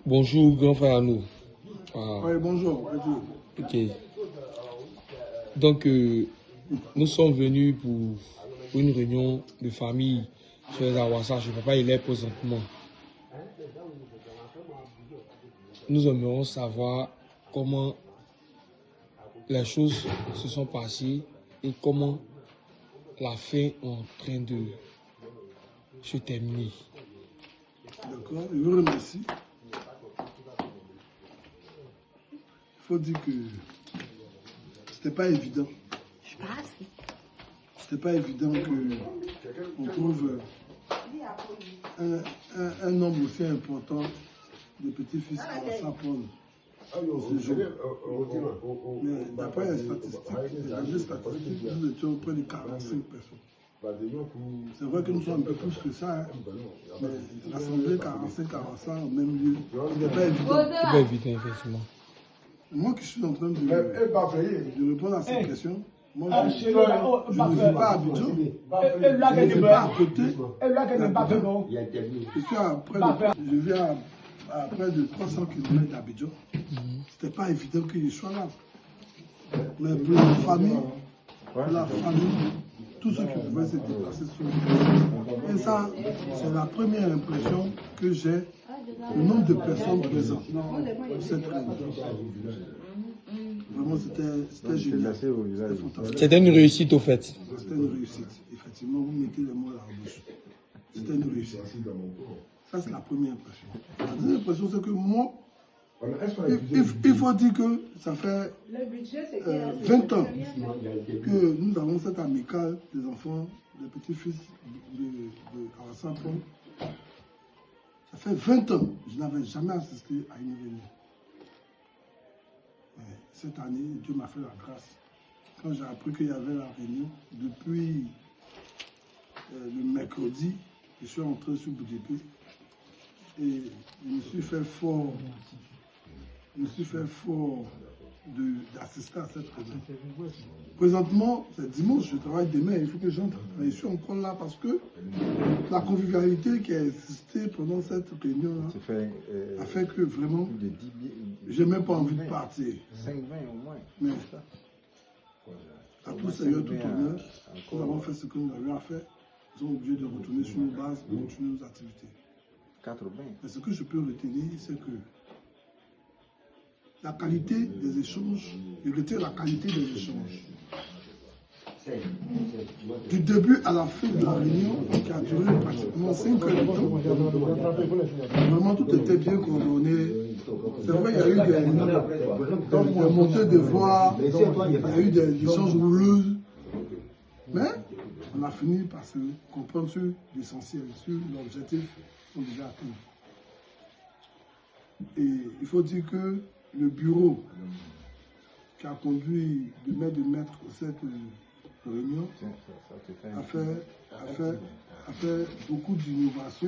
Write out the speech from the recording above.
Bonjour, grand frère à nous. Oui, bonjour. Ok. Donc, nous sommes venus pour une réunion de famille chez Awassa. Je ne peux pas y aller présentement. Nous aimerions savoir comment les choses se sont passées et comment la fin est en train de se terminer. D'accord, je vous remercie. Il faut dire que c'était pas évident. C'était pas évident qu'on trouve un nombre aussi important de petits-fils à Saint-Paul ce jour. Mais d'après les statistiques, nous étions près de 45 personnes. C'est vrai que nous sommes un peu plus que ça, hein, mais rassembler 45 à Awassa au même lieu, c'était pas évident. C'est pas évident, effectivement. Moi qui suis en train de répondre à cette question, moi je ne vis pas à Abidjan, je ne vis pas à côté. Je vis à près de 300 km d'Abidjan. C'était pas évident que je sois là. Mais pour la famille, tous ceux qui pouvaient se déplacer sont là. Et ça, c'est la première impression que j'ai, le nombre de personnes présentes pour cette réunion. Vraiment, c'était génial. C'était fantastique. C'était une réussite au fait. C'était une réussite. Effectivement, vous mettez les mots à la bouche. C'était une réussite. Ça, c'est la première impression. La deuxième impression, c'est que moi, il faut dire que ça fait 20 ans que nous avons cette amicale des enfants, des petits-fils de Awassa Paul. Ça fait 20 ans que je n'avais jamais assisté à une réunion. Cette année, Dieu m'a fait la grâce. Quand j'ai appris qu'il y avait la réunion, depuis le mercredi, je suis entré sur BDP et je me suis fait fort d'assister à cette réunion. Présentement, c'est dimanche, je travaille demain, il faut que j'entre. Mais je suis encore là parce que la convivialité qui a existé pendant cette réunion-là a fait que vraiment, je n'ai même pas envie de partir. 5-20 au moins. Mais à tout sérieux, tout honneur, nous avons fait ce que nous avions à faire. Nous sommes obligés de retourner sur nos bases et continuer nos activités. 80. Mais ce que je peux retenir, c'est que la qualité des échanges, je retire la qualité des échanges. Du début à la fin de la réunion, qui a duré pratiquement 5 heures de temps, vraiment tout était bien coordonné. C'est vrai, il y a eu des montées de voix, il y a eu des échanges houleux, mais on a fini par se comprendre sur l'essentiel, sur l'objectif qu'on devait atteindre. Et il faut dire que le bureau qui a conduit de maître cette réunion a fait beaucoup d'innovations.